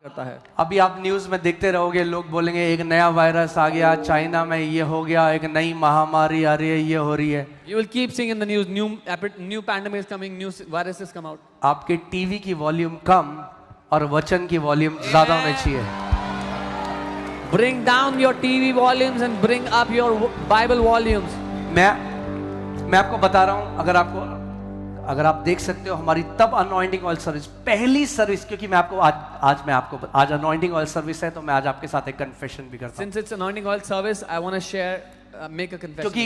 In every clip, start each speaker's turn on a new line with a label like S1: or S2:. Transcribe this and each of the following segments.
S1: करता है।
S2: अभी आप न्यूज में देखते रहोगे, लोग बोलेंगे एक नया वायरस आ गया, चाइना में ये हो गया, एक नई महामारी आ रही है, ये हो रही है।
S1: You will keep seeing in the news, new pandemic is coming, new viruses come out.
S2: आपके टीवी की वॉल्यूम कम और वचन की वॉल्यूम ज्यादा होनी चाहिए।
S1: Bring down your TV volumes and bring up your Bible volumes.
S2: मैं आपको बता रहा हूं, अगर आप देख सकते हो हमारी तब अनॉइंटिंग ऑयल सर्विस, पहली सर्विस, क्योंकि मैं आपको आज अनॉइंटिंग ऑयल सर्विस है, तो मैं आज आपके साथ एक कन्फेशन भी करता हूं।
S1: Since it's anointing oil service, I want to share, make a confession.
S2: क्योंकि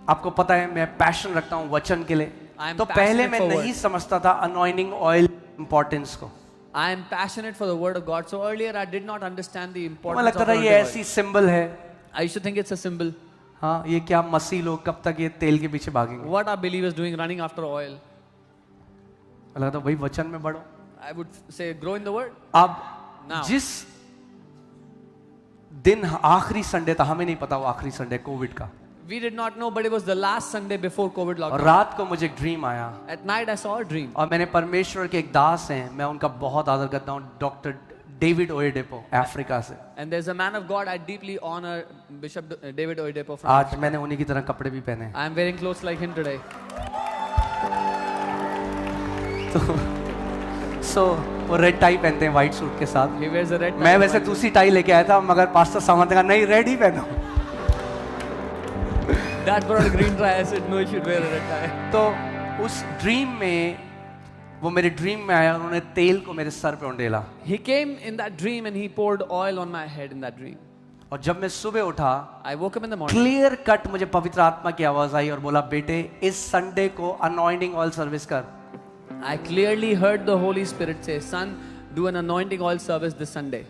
S2: आपको पता है मैं पैशन रखता हूं वचन के लिए, तो पहले मैं नहीं समझता था अनॉइंटिंग ऑयल इंपॉर्टेंस को।
S1: I am passionate for the word of God, so earlier I did not understand the importance.
S2: मुझे लगता था ये ऐसी सिंबल है।
S1: I used to think it's a symbol.
S2: हाँ, ये क्या मसीह लोग कब तक ये तेल के पीछे भागेंगे?
S1: What are believers doing running after oil?
S2: लगता भाई वचन में बढ़ो।
S1: I would say grow in the word.
S2: अब जिस दिन आखिरी संडे था, हमें नहीं पता वो आखिरी संडे कोविड का।
S1: We did not know, but it was the last Sunday before COVID lockdown.
S2: और रात को मुझे एक ड्रीम आया।
S1: At night I saw a dream.
S2: और मैंने परमेश्वर के एक दास हैं, मैं उनका बहुत आदर करता हूँ, डॉक्टर डेविड ओएडेपो, अफ्रीका से।
S1: And there's a man of God I deeply honor, Bishop David Oyedepo from
S2: आज मैंने उन्हीं की तरह कपड़े भी पहने।
S1: I am wearing clothes like him today.
S2: तो वो रेड टाई पहनते हैं व्हाइट सूट के साथ।
S1: He wears a red tie.
S2: मैं वैसे दूसरी टाई लेके आया था, मगर पास्टर सामंत का नहीं, रेड ही पहनो।
S1: That brought a green tie. I said no, you should wear a red tie.
S2: तो उस ड्रीम में वो मेरे ड्रीम में आया, उन्होंने तेल को मेरे सर पे उंडेला।
S1: He came in that dream and he poured oil on my head in that dream.
S2: और जब मैं सुबह उठा,
S1: I woke up in the morning.
S2: Clear cut मुझे पवित्र आत्मा की आवाज आई और बोला, बेटे इस संडे को अनॉइंटिंग ऑयल सर्विस कर।
S1: I clearly heard the Holy Spirit say, son, do an anointing oil service this Sunday.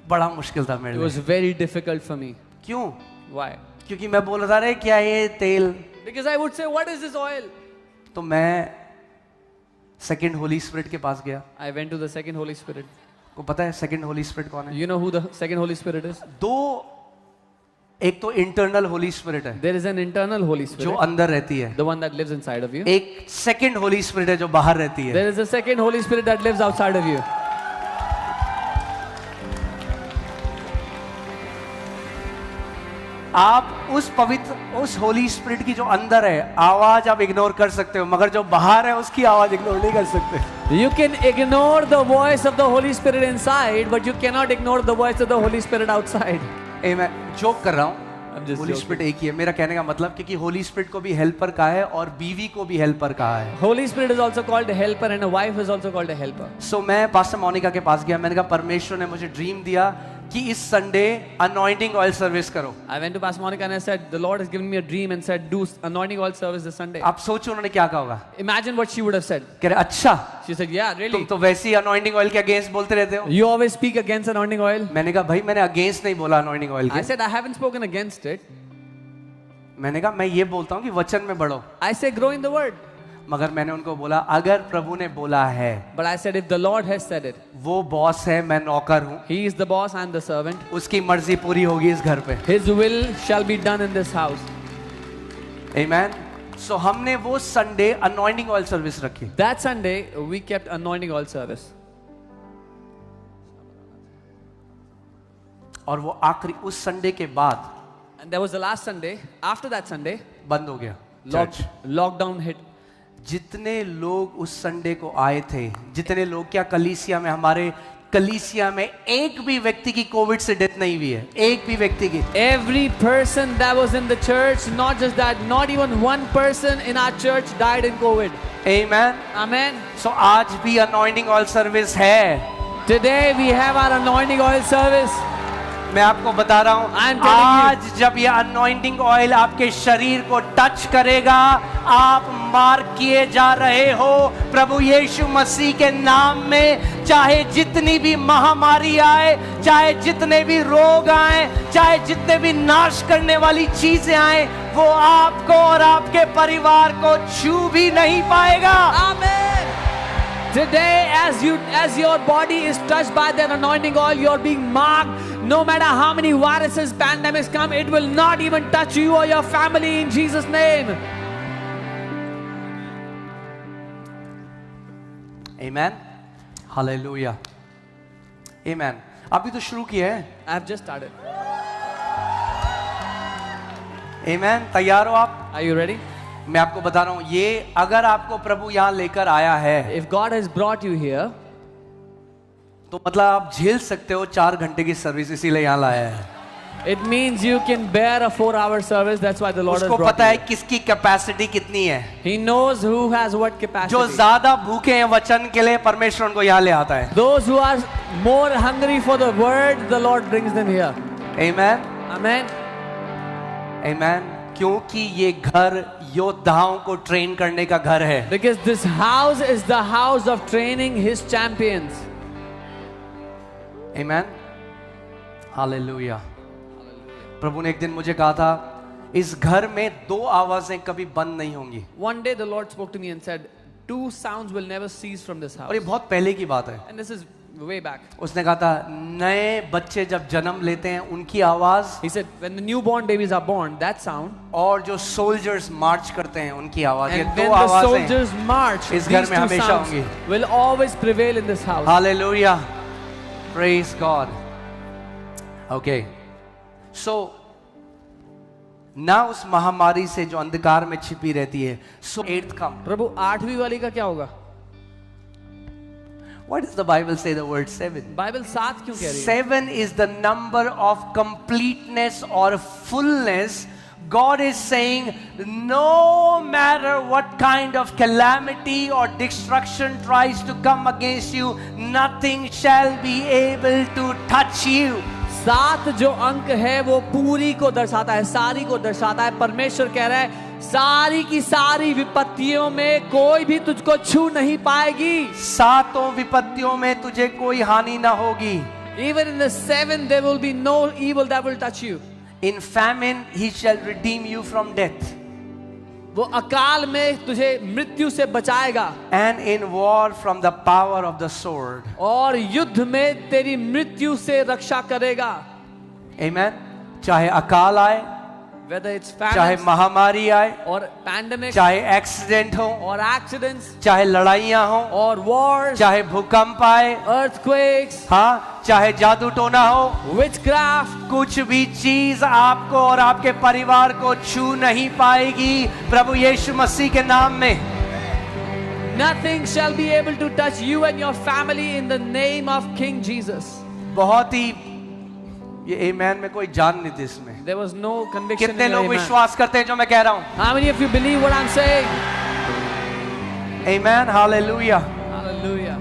S2: बड़ा मुश्किल था मेरे
S1: It
S2: लिए।
S1: was very difficult for me.
S2: क्यों?
S1: Why?
S2: क्योंकि मैं बोल रहा था क्या ये तेल,
S1: Because I would say, what is this oil?
S2: तो मैं सेकंड होली स्पिरिट के पास गया।
S1: I went to the second Holy Spirit.
S2: को पता है सेकंड होली स्पिरिट कौन है?
S1: You know who the second Holy Spirit is?
S2: एक तो इंटरनल होली स्पिरिट है,
S1: There is an internal Holy Spirit,
S2: जो अंदर रहती है।
S1: the one that lives inside of you.
S2: एक सेकंड होली स्पिरिट है जो बाहर रहती है।
S1: There is a second Holy Spirit that lives outside of you.
S2: आप उस होली स्पिरिट की जो अंदर है आवाज आप इग्नोर कर सकते हो, मगर जो बाहर है उसकी आवाज इग्नोर नहीं कर सकते।
S1: You can ignore the voice of the Holy Spirit inside, but you cannot ignore the voice of the Holy Spirit outside.
S2: मैं जोक कर रहा हूँ,
S1: I'm just
S2: Holi
S1: joking.
S2: Spirit एक ही है। मेरा कहने का मतलब, क्योंकि होली स्पिरिट को भी हेल्पर कहा है और बीवी को भी हेल्पर कहा है।
S1: Holy Spirit is also called a helper and a wife is also called a helper.
S2: सो मैं पास्टर मोनिका के पास गया, मैंने कहा परमेश्वर ने मुझे ड्रीम दिया कि इस संडे अनॉइंटिंग ऑयल सर्विस करो।
S1: I went to Pastor Monica and I said, the Lord has given me a dream and said, do anointing oil service this Sunday.
S2: आप सोचो उन्होंने क्या कहा होगा।
S1: Imagine what she would have said.
S2: कह रहे अच्छा,
S1: She said, yeah,
S2: तुम
S1: really?
S2: तो वैसे ही अनॉइंटिंग ऑयल के अगेंस्ट बोलते रहते हो।
S1: You always speak against anointing oil.
S2: मैंने कहा भाई मैंने अगेंस्ट नहीं बोला अनॉइंटिंग ऑयल
S1: I
S2: के,
S1: said, I haven't spoken against it.
S2: मैंने कहा मैं ये बोलता हूँ कि वचन में बढ़ो।
S1: I say, grow in the word.
S2: मगर मैंने उनको बोला अगर प्रभु ने बोला है,
S1: But I said, if the Lord has said it,
S2: वो बॉस है, मैं नौकर हूँ,
S1: He is the boss, I am the servant.
S2: उसकी मर्जी पूरी होगी इस घर पे।
S1: His will shall be done in this house.
S2: आमेन। सो हमने वो संडे अनॉइंटिंग ऑयल सर्विस रखी।
S1: That Sunday, we kept anointing oil service.
S2: और वो आखिरी उस संडे के बाद
S1: And there was the last Sunday. After that Sunday,
S2: बंद हो गया चर्च।
S1: lockdown hit.
S2: जितने लोग उस संडे को आए थे, जितने लोग, क्या कलीसिया में, हमारे कलीसिया में एक भी व्यक्ति की कोविड से डेथ नहीं हुई है, एक भी व्यक्ति की।
S1: Every person that was in the church, not just that, not even one person in our church died in COVID.
S2: Amen.
S1: Amen.
S2: सो आज भी अनॉइंटिंग ऑयल सर्विस है।
S1: Today we have our anointing oil service.
S2: मैं आपको बता रहा हूं,
S1: I'm telling you.
S2: आज जब ये अनॉइंटिंग ऑयल आपके शरीर को टच करेगा, आप मार्क किए जा रहे हो प्रभु यीशु मसीह के नाम में। चाहे जितनी भी महामारी आए, चाहे जितने भी रोग आए, चाहे जितने भी नाश करने वाली चीजें आए, वो आपको और आपके परिवार को छू भी नहीं पाएगा।
S1: Amen. Today, as your body is touched by that anointing oil, you're being marked. No matter how many viruses, pandemics come, it will not even touch you or your family in Jesus' name.
S2: Amen. Hallelujah. Amen. अभी तो शुरू किया है.
S1: I have just started.
S2: Amen. तैयार हो आप?
S1: Are you ready?
S2: मैं आपको बता रहा हूं, ये अगर आपको प्रभु यहां लेकर आया है,
S1: If God has brought you here,
S2: तो मतलब आप झेल सकते हो 4 घंटे की सर्विस, इसीलिए यहां लाया है.
S1: it means you can bear a 4-hour service. That's why the Lord has
S2: उसको
S1: brought
S2: पता है
S1: you.
S2: किसकी कैपेसिटी कितनी है.
S1: He knows who has what
S2: जो
S1: capacity.
S2: ज्यादा भूखे हैं वचन के लिए, परमेश्वर उनको यहां ले आता है.
S1: Those who are more hungry for the word, the Lord brings them here.
S2: Amen.
S1: Amen.
S2: Amen. क्योंकि ये घर योद्धाओं को ट्रेन करने का घर है.
S1: Because this house is the house of training His champions.
S2: Amen. Hallelujah. प्रभु ने एक दिन मुझे कहा था, इस घर में 2 आवाजें कभी बंद नहीं होंगी.
S1: One day the Lord spoke to me and said, 2 sounds will never cease from this house.
S2: और ये बहुत पहले की बात है.
S1: And this is way back.
S2: उसने कहा था, नए बच्चे जब जन्म लेते हैं उनकी आवाज,
S1: He said, when the newborn babies are born, that sound,
S2: और जो सोल्जर्स मार्च करते हैं उनकी आवाज, ये
S1: and
S2: 2
S1: when the
S2: आवाजें
S1: soldiers march,
S2: इस
S1: these
S2: घर में
S1: 2
S2: हमेशा
S1: sounds
S2: होंगी.
S1: will always prevail in this house.
S2: Hallelujah. Praise God. Okay. So ना उस महामारी से जो अंधकार में छिपी रहती है. So 8th come.
S1: प्रभु 8वीं वाली का क्या होगा?
S2: What does the Bible say the word 7?
S1: Bible 7 क्यों कह रही है?
S2: 7 is the number of completeness or fullness. God is saying, no matter what kind of calamity or destruction tries to come against you, nothing shall be able to touch you.
S1: 7 जो अंक है वो पूरी को दर्शाता है, सारी को दर्शाता है. परमेश्वर कह रहा है, सारी की सारी विपत्तियों में कोई भी तुझको छू नहीं पाएगी.
S2: 7 विपत्तियों में तुझे कोई हानि ना होगी.
S1: Even in the 7 there will be no evil that will touch you.
S2: In famine he shall redeem you from death.
S1: वो अकाल में तुझे मृत्यु से बचाएगा.
S2: And in war from the power of the sword.
S1: और युद्ध में तेरी मृत्यु से रक्षा करेगा.
S2: Amen. चाहे अकाल आए,
S1: Whether it's
S2: चाहे
S1: famine
S2: महामारी आए,
S1: और pandemic
S2: चाहे एक्सीडेंट हो,
S1: और accidents
S2: चाहे लड़ाइयां हो,
S1: और wars,
S2: चाहे भूकंप आए,
S1: earthquakes,
S2: हाँ, चाहे जादू टोना हो,
S1: witchcraft,
S2: कुछ भी चीज आपको और आपके परिवार को छू नहीं पाएगी प्रभु यीशु मसीह के नाम में.
S1: nothing shall be able to touch you and your family in the name of King Jesus.
S2: बहुत ही ये आमेन में कोई जान नहीं थी इसमें.
S1: There was no conviction
S2: कितने
S1: in your
S2: लोग
S1: amen.
S2: विश्वास करते हैं जो मैं कह रहा हूं?
S1: How many of you believe what I'm saying?
S2: Amen. Hallelujah.
S1: Hallelujah.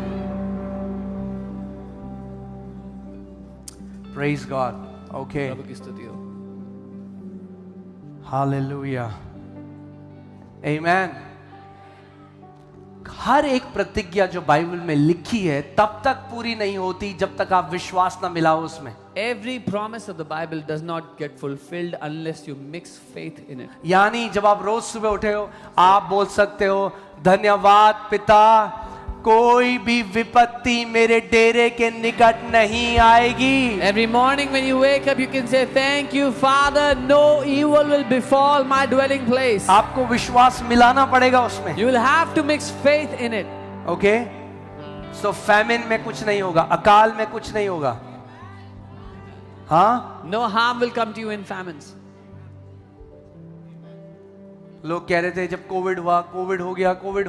S2: Praise God. Okay.
S1: प्रभु की स्तुति हो.
S2: Hallelujah. Amen. हर एक प्रतिज्ञा जो बाइबल में लिखी है तब तक पूरी नहीं होती जब तक आप विश्वास ना मिलाओ उसमें.
S1: Every promise of the Bible does not get fulfilled unless you mix faith in it.
S2: यानी जब आप रोज सुबह उठे हो, आप बोल सकते हो, धन्यवाद पिता, कोई भी विपत्ति मेरे डेरे के निकट नहीं आएगी.
S1: Every morning when you wake up, you can say, "Thank you, Father. No evil will befall my dwelling place."
S2: आपको विश्वास मिलाना पड़ेगा उसमें.
S1: You will have to mix faith in it.
S2: Okay. So famine में कुछ नहीं होगा, अकाल में कुछ नहीं होगा. हाँ,
S1: No harm will come to you in famines.
S2: लोग कह रहे थे जब कोविड हुआ, कोविड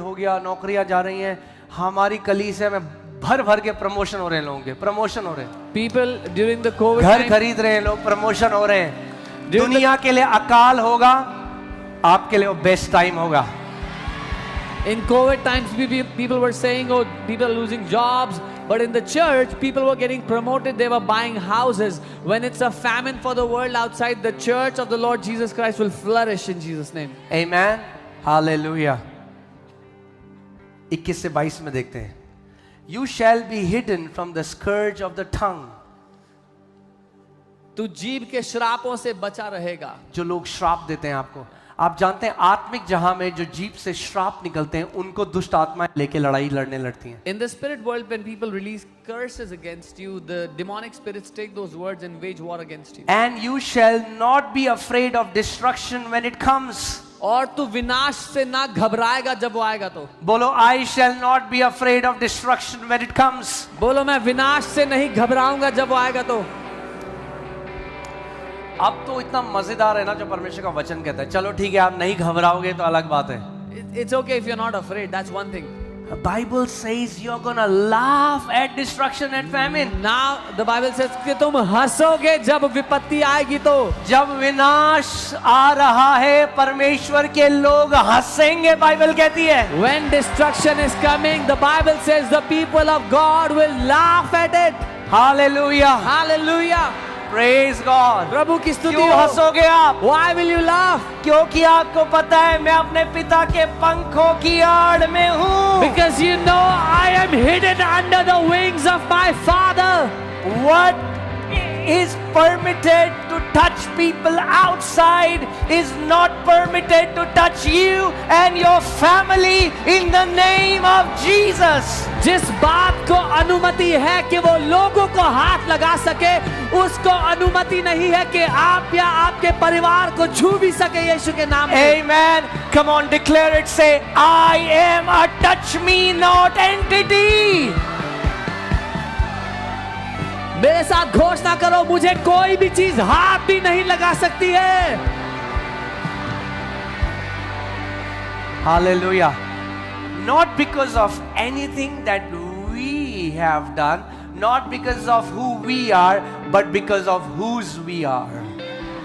S2: हो गया, नौकरियां जा रही हैं. हमारी कलीसिया में भर भर के प्रमोशन हो रहे हैं, लोगों के प्रमोशन हो रहे हैं.
S1: People during the COVID
S2: घर
S1: time,
S2: खरीद रहे हैं लोग, प्रमोशन हो रहे हैं.
S1: During
S2: दुनिया के लिए अकाल होगा, आपके लिए वो बेस्ट टाइम होगा.
S1: in COVID times, people were saying, "Oh, people are losing jobs." But in the church, people were getting promoted. They were buying houses. When it's a famine for the world outside, the church of the Lord Jesus Christ will flourish in Jesus' name.
S2: Amen. Hallelujah. 21 से 22 में देखते हैं. You shall be hidden from the scourge of the tongue.
S1: तू जीभ के श्रापों से बचा रहेगा.
S2: जो लोग श्राप देते हैं आपको, आप जानते हैं आत्मिक जहां में जो जीभ से श्राप निकलते हैं उनको दुष्ट आत्माएं लेके लड़ाई लड़ने लड़ती हैं.
S1: In the spirit world, when people release curses against you, the demonic spirits take those words and wage war against you.
S2: And you shall not be afraid of destruction when it comes.
S1: और तू विनाश से ना घबराएगा जब वो आएगा तो।
S2: बोलो, I shall not be afraid of destruction when it comes.
S1: बोलो, मैं विनाश से नहीं घबराऊंगा जब वो आएगा तो।
S2: अब तो इतना मजेदार है ना जो परमेश्वर का वचन कहता है। चलो ठीक है, आप नहीं घबराओगे तो अलग बात है।
S1: It's okay if you're not afraid. That's one thing.
S2: The Bible says you're gonna laugh at destruction and famine.
S1: Now the Bible says कि तुम हंसोगे जब विपत्ति आएगी तो।
S2: जब विनाश आ रहा है परमेश्वर के लोग हंसेंगे, बाइबल कहती है।
S1: When destruction is coming, the Bible says the people of God will laugh at it.
S2: Hallelujah.
S1: Hallelujah.
S2: Praise God.
S1: प्रभु की स्तुति
S2: क्यों
S1: हो।
S2: हंसोगे आप?
S1: Why will you laugh?
S2: क्योंकि आपको पता है मैं अपने पिता के पंखों की आड़ में हूँ।
S1: Because you know I am hidden under the wings of my Father.
S2: What is permitted to touch people outside is not permitted to touch you and your family in the name of Jesus.
S1: जिस बात को अनुमति है कि वो लोगों को हाथ लगा सके, उसको अनुमति नहीं है कि आप या आपके परिवार को छू भी सके यीशु के नाम में।
S2: Amen. Come on, declare it. Say, I am a touch me not entity.
S1: मेरे साथ घोषणा करो, मुझे कोई भी चीज हाथ भी नहीं लगा सकती है।
S2: Hallelujah. Not because of anything that we have done, not because of who we are, but because of whose we are.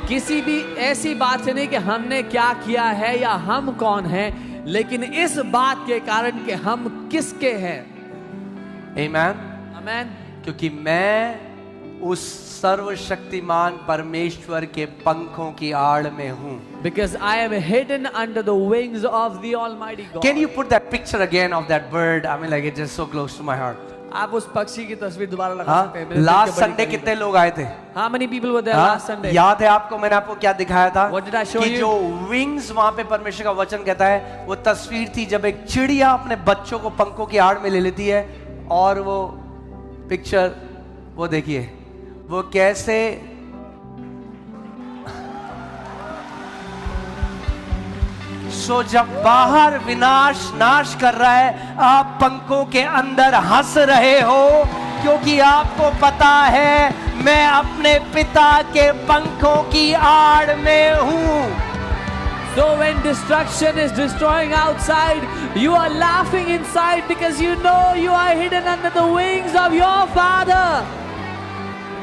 S1: किसी भी ऐसी बात से नहीं कि हमने क्या किया है या हम कौन हैं, लेकिन इस बात के कारण कि हम किसके हैं।
S2: Amen.
S1: आमेन।
S2: क्योंकि मैं उस सर्वशक्तिमान परमेश्वर के पंखों की आड़ में हूं।
S1: Because I am hidden under the wings of the Almighty God.
S2: Can you put that picture again of that bird? I mean, like it's just so close to my heart.
S1: आप उस पक्षी की तस्वीर दोबारा लगा सकते हैं। मेरे दिल के
S2: लास्ट
S1: बड़ी
S2: संडे
S1: करीब
S2: कितने लोग आए थे?
S1: How many people were there last Sunday?
S2: याद है आपको मैंने आपको क्या दिखाया था?
S1: What did I show
S2: कि
S1: you?
S2: जो विंग्स वहां पे परमेश्वर का वचन कहता है, वो तस्वीर थी जब एक चिड़िया अपने बच्चों को पंखों की आड़ में ले लेती है। और वो पिक्चर वो देखिए, वो कैसे सो जब बाहर विनाश नाश कर रहा है, आप पंखों के अंदर हंस रहे हो, क्योंकि आपको पता है मैं अपने पिता के पंखों की आड़ में हूं।
S1: So when destruction is destroying outside, you are laughing inside because you know you are hidden under the wings of your Father.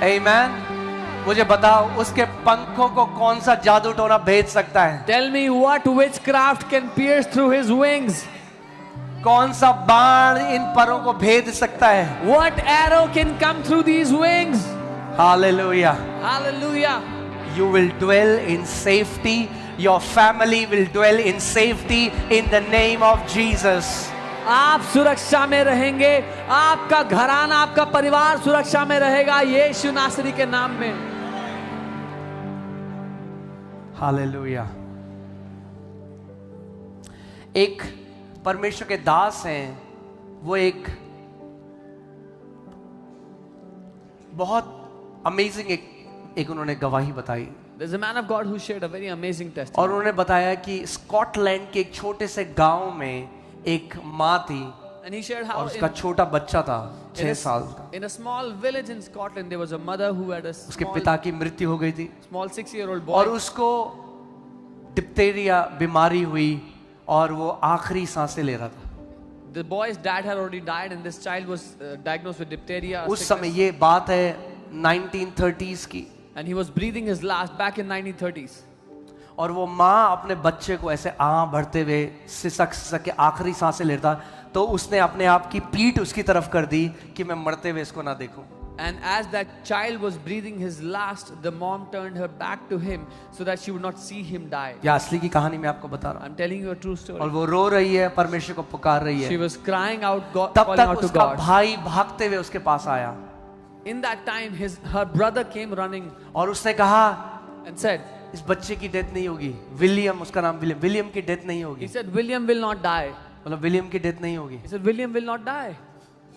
S2: Amen. मुझे बताओ, उसके पंखों को कौन सा जादू टोना भेज सकता है?
S1: Tell me what witchcraft can pierce through his wings?
S2: कौन सा बाण इन परों को भेद सकता है?
S1: What arrow can come through these wings?
S2: Hallelujah.
S1: Hallelujah.
S2: You will dwell in safety. Your family will dwell in safety in the name of Jesus.
S1: आप सुरक्षा में रहेंगे, आपका घराना, आपका परिवार सुरक्षा में रहेगा यीशु नासरी के नाम में।
S2: हालेलुया। एक परमेश्वर के दास हैं, वो एक बहुत अमेजिंग एक उन्होंने गवाही बताई।
S1: There's a man of God who shared a very amazing
S2: और
S1: testimony.
S2: उन्होंने बताया कि स्कॉटलैंड के एक छोटे से गांव में एक माँ थी
S1: And he shared how
S2: और उसका छोटा बच्चा था, 6 साल का।
S1: in a small village in Scotland there was a mother who had a
S2: उसके
S1: small,
S2: पिता की मृत्यु हो गई थी
S1: small 6-year-old
S2: और
S1: boy.
S2: उसको डिप्थेरिया बीमारी हुई और वो आखिरी सांसें ले रहा था।
S1: The boy's dad had already died and this child was diagnosed with diphtheria.
S2: उस समय ये बात है 1930s की,
S1: And he was breathing his last back in 1930s.
S2: और वो माँ अपने बच्चे को ऐसे भरते हुए सिसक सिसक के आखिरी सांसें लेता, तो उसने अपने आप की पीठ उसकी तरफ कर दी कि मैं मरते हुए इसको ना देखूं।
S1: And as that child was breathing his last, the mom turned her back to him so that she would not see him die.
S2: या असली की कहानी मैं आपको बता रहा हूँ।
S1: I'm telling you a true
S2: और
S1: story.
S2: वो रो रही है, परमेश्वर को पुकार रही
S1: She
S2: है।
S1: was crying out, God,
S2: तब
S1: calling
S2: तक
S1: out to
S2: उसका
S1: God.
S2: भाई भागते हुए उसके पास आया
S1: In that time, her brother came running
S2: और उसने कहा
S1: and said,
S2: इस बच्चे की डेथ नहीं होगी। विलियम, उसका नाम विलियम की डेथ नहीं होगी।
S1: he said, William will not die.
S2: मतलब विलियम की डेथ नहीं होगी।
S1: He said, William will not die.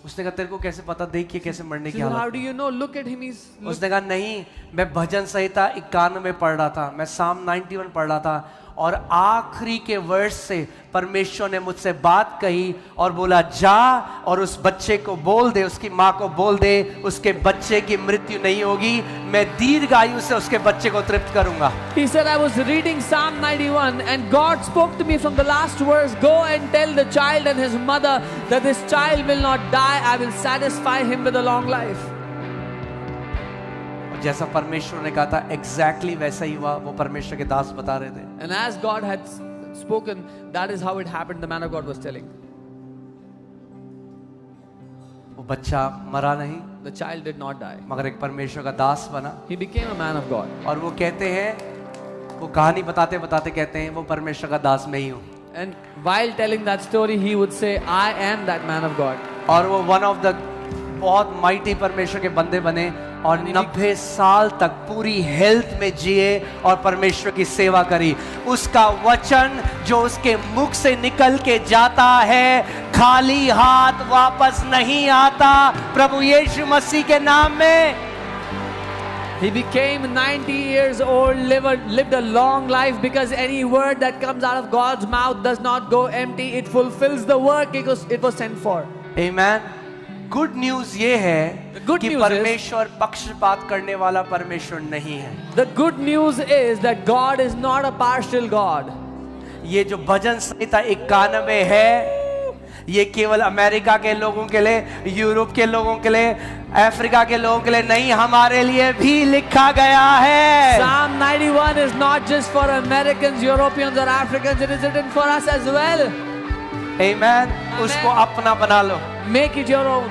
S2: उसने कहा तेरे को कैसे पता, देखिए कैसे मरने
S1: She
S2: की
S1: said, how
S2: हालत।
S1: do you know? Look at him.
S2: उसने कहा नहीं, मैं भजन संहिता 91 में पढ़ रहा था, मैं साम 91 पढ़ रहा था और आखिरी के वर्ष से परमेश्वर ने मुझसे बात कही और बोला जा और उस बच्चे को बोल दे, उसकी माँ को बोल दे, उसके बच्चे की मृत्यु नहीं होगी, मैं दीर्घायु से उसके बच्चे को तृप्त करूंगा।
S1: He said, I was reading Psalm 91 and God spoke to me from the last verse, go and tell the child and his mother that this child will not die, I will satisfy him with a long life.
S2: जैसा परमेश्वर ने कहा था exactly वैसा ही हुआ, वो परमेश्वर के दास बता रहे थे।
S1: And as God had spoken, that is how it happened, the man of God was telling.
S2: वो बच्चा मरा नहीं,
S1: The child did not die.
S2: मगर एक परमेश्वर का दास बना।
S1: He became a man of God.
S2: और वो कहते हैं, वो कहानी बताते बताते कहते हैं वो परमेश्वर का दास मैं ही हूँ।
S1: And while telling that story, he would say, I am that man of God.
S2: और वो वन ऑफ द बहुत माइटी परमेश्वर के बंदे बने और 90 साल तक पूरी हेल्थ में जिए और परमेश्वर की सेवा करी। उसका वचन जो उसके मुख से निकल के जाता है खाली हाथ वापस नहीं आता, प्रभु यीशु मसीह के नाम में।
S1: He became 90 years old, lived a long life, because any word that comes out of God's mouth does not go empty. It fulfills the work it was sent for.
S2: Amen. Good news ये है
S1: good
S2: कि
S1: news
S2: परमेश्वर पक्षपात करने वाला परमेश्वर नहीं है।
S1: The good news is that God is not a partial God.
S2: ये जो भजन संहिता 91 है, ये केवल अमेरिका के लोगों के लिए, यूरोप के लोगों के लिए, अफ्रीका के लोगों के लिए नहीं, हमारे लिए भी लिखा गया है।
S1: Psalm 91 is not just for Americans, Europeans or Africans, it is written for us as well.
S2: Amen. उसको अपना बना लो,
S1: Make it your own.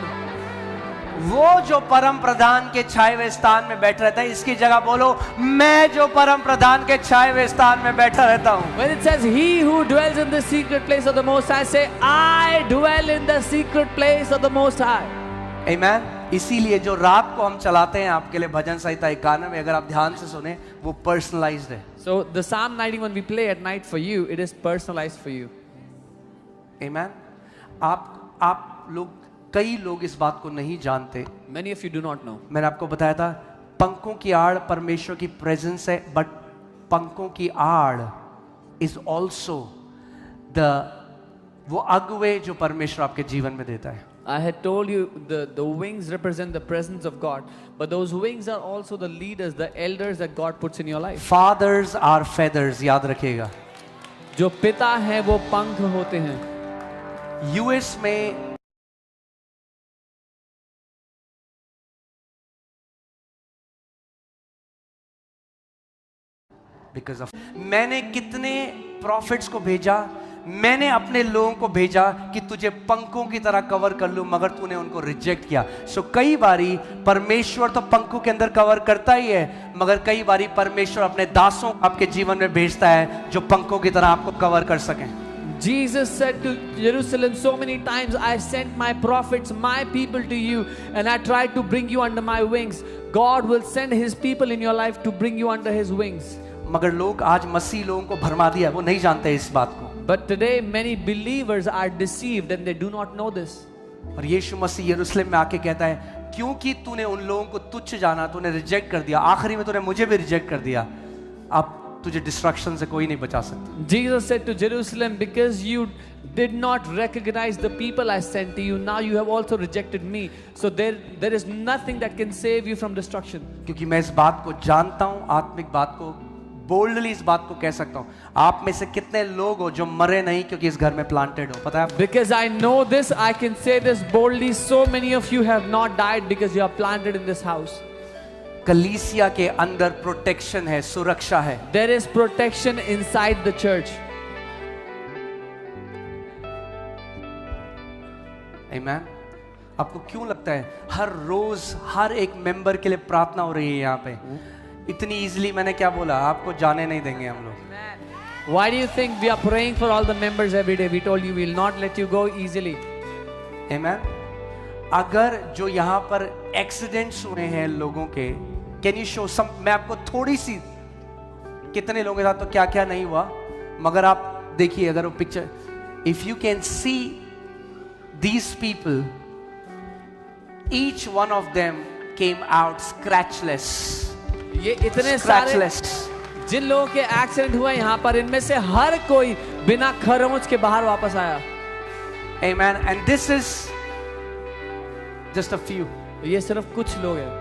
S2: वो जो परम प्रधान के छाए हुए स्थान में बैठा रहता है, इसकी जगह बोलो मैं जो परम प्रधान के छाए हुए स्थान में बैठा रहता हूँ।
S1: When it says he who dwells in the secret place of the Most High, say I dwell in the secret place of the Most High.
S2: Amen. इसीलिए जो रात को हम चलाते हैं आपके लिए भजन संहिता 91, अगर आप ध्यान से सुने वो पर्सनलाइज्ड है।
S1: So the Psalm 91 we play at night for you, it is personalized for you.
S2: Amen. आप लोग, कई लोग इस बात को नहीं जानते।
S1: Many of you do not know.
S2: मैंने आपको बताया था पंखों की आड़ परमेश्वर की प्रेजेंस है, बट पंखों की आड़ इज ऑल्सो वो अगुवे जो परमेश्वर आपके जीवन में देता है।
S1: I had told you the wings represent the presence of God, but those wings are also the leaders, the elders that God puts in your life.
S2: Fathers are feathers, याद रखिएगा।
S1: जो पिता है वो पंख होते हैं।
S2: यूएस में बिकॉज ऑफ मैंने कितने प्रॉफिट्स को भेजा, मैंने अपने लोगों को भेजा कि तुझे पंखों की तरह कवर कर लूं, मगर तूने उनको रिजेक्ट किया। सो कई बारी परमेश्वर तो पंखों के अंदर कवर करता ही है, मगर कई बारी परमेश्वर अपने दासों आपके जीवन में भेजता है जो पंखों की तरह आपको कवर कर सकें।
S1: Jesus said to Jerusalem so many times, I sent my prophets, my people to you, and I tried to bring you under my wings. God will send his people in your life to bring you under his wings.
S2: मगर लोग आज मसीह लोगों को भरमा दिया, वो नहीं जानते इस बात को।
S1: But today many believers are deceived and they do not know this.
S2: और यीशु मसीह यरूशलेम में आके कहता है क्योंकि तूने उन लोगों को तुच्छ जाना, तूने रिजेक्ट कर दिया, आखिरी में तूने मुझे भी रिजेक्ट कर दिया, अब तुझे डिस्ट्रक्शन से कोई नहीं बचा सकता।
S1: Jesus said to Jerusalem, because you did not recognize the people I sent to you, now you have also rejected me. So there is nothing that can save you from destruction.
S2: क्योंकि मैं इस बात को जानता हूँ, आत्मिक बात को बोल्डली इस बात को कह सकता हूँ, आप में से कितने लोग हो जो मरे नहीं क्योंकि इस घर में प्लांटेड हो, पता है?
S1: Because I know this, I can say this boldly. So many of you have not died because you are planted in this house.
S2: कलीसिया के अंदर प्रोटेक्शन है, सुरक्षा है।
S1: There is protection inside the church.
S2: Amen. आपको क्यों लगता है हर रोज हर एक मेंबर के लिए प्रार्थना हो रही है यहाँ पे? इतनी इजीली मैंने क्या बोला, आपको जाने नहीं देंगे हम लोग।
S1: Why do you think we are praying for all the members every day? We told you we will not let you go easily.
S2: Amen. अगर जो यहाँ पर एक्सीडेंट्स हुए हैं लोगों के, कैन यू शो सम, मैं आपको थोड़ी सी कितने लोगों के साथ तो क्या क्या नहीं हुआ, मगर आप देखिए अगर वो picture, if you can see these people, each one of them came out scratchless.
S1: ये इतने सारे जिन लोगों के एक्सीडेंट हुआ यहाँ पर, इनमें से हर कोई बिना खरोंच के बाहर वापस आया।
S2: Amen. And this is just a few.
S1: ये सिर्फ कुछ लोग हैं,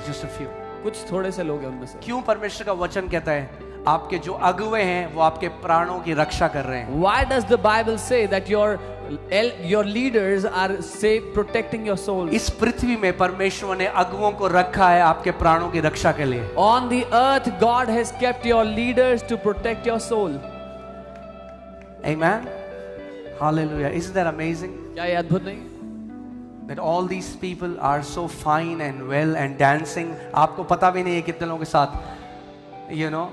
S2: Just a few.
S1: कुछ थोड़े से लोग हैं उनमें से।
S2: क्यों परमेश्वर का वचन कहता है आपके जो अगुवे हैं वो आपके प्राणों की रक्षा कर रहे हैं?
S1: Why does the Bible say that your leaders are protecting your soul?
S2: इस पृथ्वी में परमेश्वर ने अगुवों को रखा है आपके प्राणों की रक्षा के लिए।
S1: On the earth, God has kept your leaders to protect your soul.
S2: Amen. Hallelujah. Isn't that amazing?
S1: क्या ये अद्भुत नहीं?
S2: That all these people are so fine and well and dancing. आपको पता भी नहीं है कितने लोगों के साथ, you know,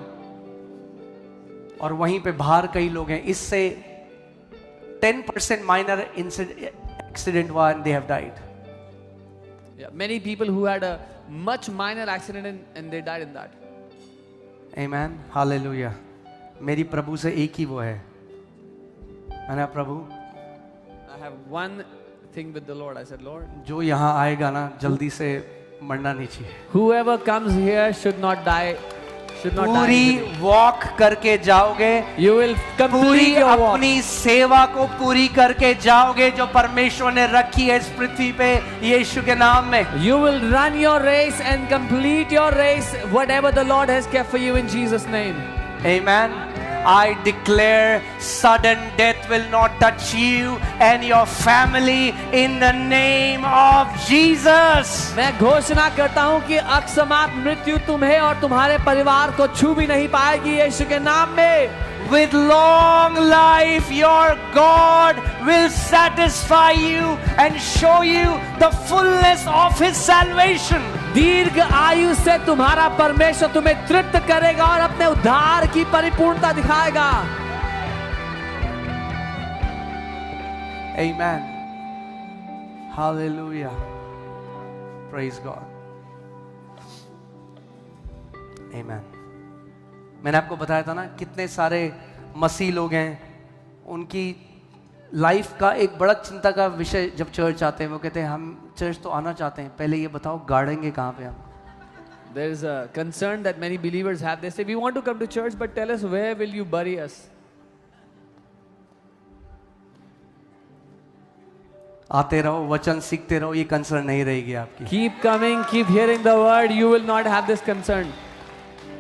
S2: और वहीं पे बाहर कई लोग हैं। इससे 10% minor accident हुआ and they have died.
S1: Yeah, many people who had a much minor accident and they died in that.
S2: Amen. Hallelujah. मेरी प्रभु से एक ही वो है ना प्रभु।
S1: I have one thing with the Lord. I said, Lord,
S2: जो यहाँ आएगा ना जल्दी से मरना नहीं चाहिए।
S1: whoever comes here should not die. Should not die.
S2: पूरी वॉक करके जाओगे,
S1: You will complete
S2: पूरी
S1: your walk.
S2: अपनी सेवा को पूरी करके जाओगे जो परमेश्वर ने रखी है इस पृथ्वी पे यीशु के नाम में।
S1: You will run your race and complete your race, whatever the Lord has kept for you in Jesus' name.
S2: Amen. I declare sudden death will not touch you and your family in the name of Jesus.
S1: मैं घोषणा करता हूँ कि अकस्मात मृत्यु तुम्हें और तुम्हारे परिवार को छू भी नहीं पाएगी यीशु के नाम में।
S2: With long life, your God will satisfy you and show you the fullness of His salvation.
S1: दीर्घ आयु से तुम्हारा परमेश्वर तुम्हें तृप्त करेगा और अपने उद्धार की परिपूर्णता दिखाएगा।
S2: Amen. Hallelujah. Praise God. Amen. मैंने आपको बताया था ना कितने सारे मसीह लोग हैं, उनकी लाइफ का एक बड़ा चिंता का विषय जब चर्च आते हैं वो कहते हैं हम चर्च तो आना चाहते हैं, पहले ये बताओ गाड़ेंगे कहाँ पे हम।
S1: There is a concern that many believers have. They say, we want to come to church, but tell us where will you bury us?
S2: आते रहो, वचन सीखते रहो, ये कंसर्न नहीं रहेगी आपकी।
S1: Keep coming, keep hearing the word. You will not have this concern.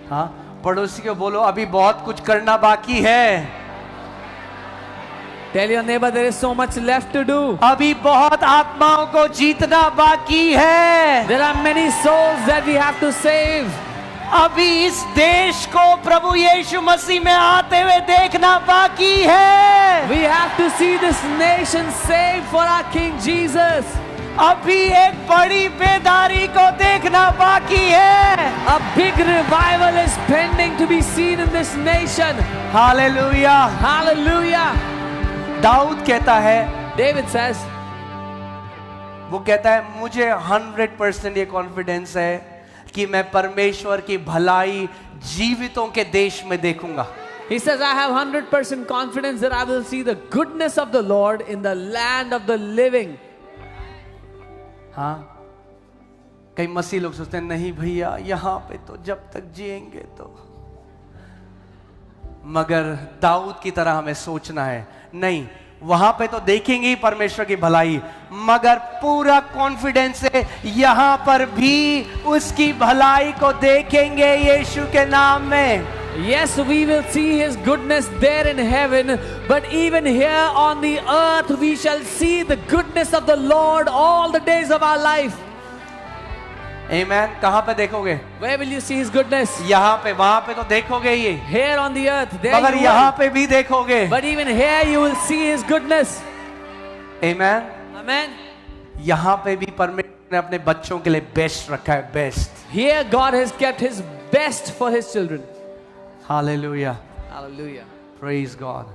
S2: हाँ, पड़ोसी को बोलो अभी बहुत कुछ करना बाकी है।
S1: Tell your neighbor there is so much left to do.
S2: अभी बहुत आत्माओं को जीतना बाकी है।
S1: There are many souls that we have to save.
S2: अभी इस देश को प्रभु यीशु मसीह में आते हुए देखना बाकी है।
S1: We have to see this nation saved for our King Jesus.
S2: अभी एक बड़ी बेदारी को देखना बाकी है।
S1: A big revival is pending to be seen in this nation.
S2: Hallelujah.
S1: Hallelujah.
S2: Dawood कहता है,
S1: David says,
S2: वो कहता है मुझे 100% ये कॉन्फिडेंस है कि मैं परमेश्वर की भलाई जीवितों के देश में देखूंगा।
S1: he says, I have 100% confidence that I will see the goodness of the Lord in the land of the living.
S2: हाँ, कई मसीह लोग सोचते हैं नहीं भैया यहाँ पे तो जब तक जिएंगे तो, मगर दाऊद की तरह हमें सोचना है, नहीं वहां पे तो देखेंगे ही परमेश्वर की भलाई, मगर पूरा कॉन्फिडेंस है यहां पर भी उसकी भलाई को देखेंगे यीशु के नाम में।
S1: Yes, we will see His goodness there in heaven, but even here on the earth we shall see the goodness of the Lord all the days of our life.
S2: Amen. कहां पे देखोगे?
S1: Where will you see His goodness?
S2: यहाँ पे, वहां पे तो देखोगे ये,
S1: Here on the earth, there
S2: मगर
S1: you
S2: यहाँ
S1: will.
S2: पे भी देखोगे।
S1: But even here you will see His goodness.
S2: Amen.
S1: Amen.
S2: यहाँ पे भी परमेश्वर ने अपने बच्चों के लिए बेस्ट रखा है, best.
S1: Here God has kept His best for His children.
S2: Hallelujah.
S1: Hallelujah.
S2: Praise God.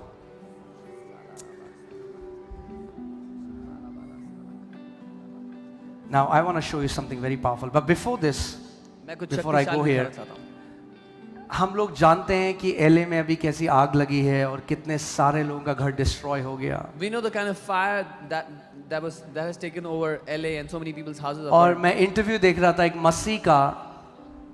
S2: Now I want to show you something very powerful. But before this,
S1: मैं कुछ
S2: before I go
S1: शक्तिशाली
S2: here,
S1: दिखाना चाहता हूं।
S2: हम लोग जानते हैं कि एलए में अभी कैसी आग लगी है और कितने सारे लोगों का घर डिस्ट्रॉय हो गया।
S1: We know the kind of fire that has taken over LA and so many people's houses.
S2: और मैं इंटरव्यू देख रहा था एक मसीह का,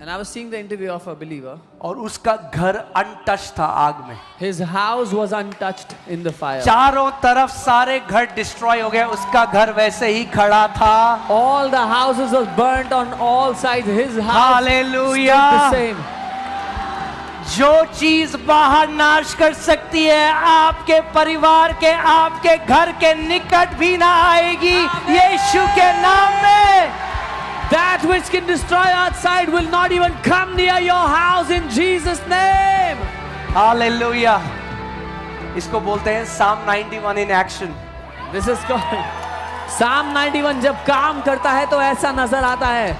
S1: And I was seeing the interview of a believer.
S2: और उसका घर अनटच था आग में.
S1: His house was untouched in the fire.
S2: चारों तरफ सारे घर डिस्ट्रॉय हो गए, उसका घर वैसे ही खड़ा था.
S1: All the houses was burnt on all sides. His house
S2: hallelujah.
S1: stood the same.
S2: जो चीज बाहर नाश कर सकती है, आपके परिवार के, आपके घर के निकट भी ना आएगी, यीशु के नाम में.
S1: That which can destroy outside will not even come near your house in Jesus' name.
S2: Hallelujah. इसको बोलते हैं Psalm 91 in action.
S1: This is called Psalm 91. जब काम करता है तो ऐसा नजर आता है.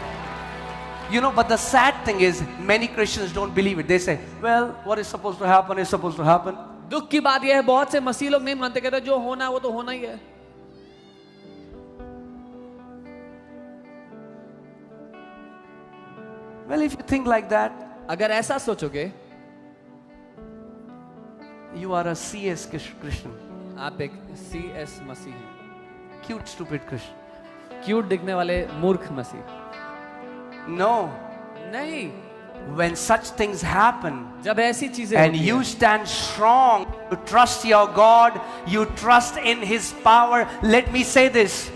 S2: You know, but the sad thing is, many Christians don't believe it. They say, well, what is supposed to happen is supposed to happen.
S1: दुख की बात यह है, बहुत से मसीह लोग नहीं मानते, कहते जो होना है वो तो होना ही है.
S2: Well, if you think like that,
S1: अगर ऐसा सोचोगे,
S2: you are a CS Christian.
S1: आप एक CS मसीह हैं.
S2: Cute, stupid Christian.
S1: क्यूट दिखने वाले मूर्ख मसीह.
S2: No.
S1: नहीं.
S2: When such things happen,
S1: जब ऐसी चीजें
S2: and
S1: होती
S2: you
S1: हैं,
S2: stand strong, you trust your God, you trust in His power. Let me say this.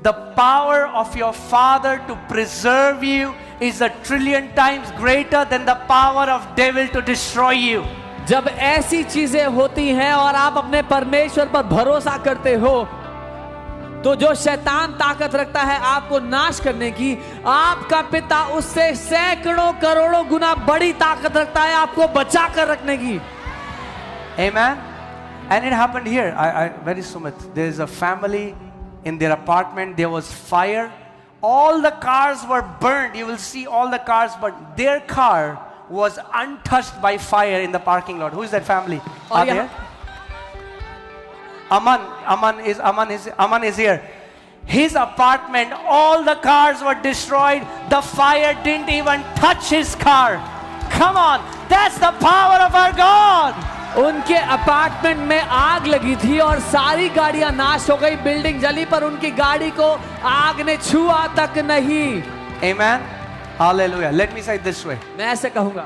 S2: The power of your Father to preserve you is 1,000,000,000 times greater than the power of devil to destroy you.
S1: जब ऐसी चीजें होती हैं और आप अपने परमेश्वर पर भरोसा करते हो, तो जो शैतान ताकत रखता है आपको नाश करने की, आपका पिता उससे सैकड़ों करोड़ों गुना बड़ी ताकत रखता है आपको बचा कर रखने की.
S2: Amen. And it happened here. Very Sumit, there is a family in their apartment. There was fire. All the cars were burned. You will see all the cars, but their car was untouched by fire in the parking lot. Who is that family? Are there? Aman is here. His apartment, all the cars were destroyed. The fire didn't even touch his car. Come on, that's the power of our God.
S1: उनके apartment में आग लगी थी और सारी गाड़ियां नाश हो गई, बिल्डिंग जली, पर उनकी गाड़ी को आग ने छुआ तक नहीं.
S2: Amen. Hallelujah. Let me say it this way.
S1: मैं ऐसे कहूंगा,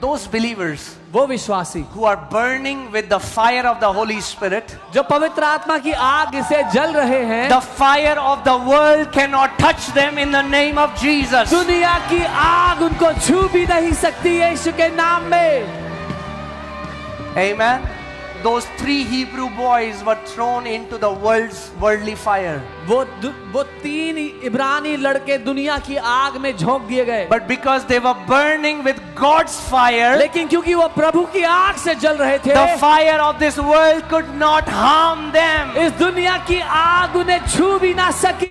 S2: Those believers
S1: वो विश्वासी
S2: who are burning with the fire of the Holy Spirit,
S1: जो पवित्र आत्मा की आग से जल रहे हैं,
S2: the fire of the world cannot touch them in the name of Jesus.
S1: दुनिया की आग उनको छू भी नहीं सकती यीशु के नाम में.
S2: Amen. Those 3 Hebrew boys were thrown into the worldly fire.
S1: वो 3 इब्रानी लड़के दुनिया की आग में झोंक दिए गए.
S2: But because they were burning with God's fire,
S1: लेकिन क्योंकि वो प्रभु की आग से जल रहे थे,
S2: the fire of this world could not harm them.
S1: इस दुनिया की आग उन्हें छू भी ना सकी.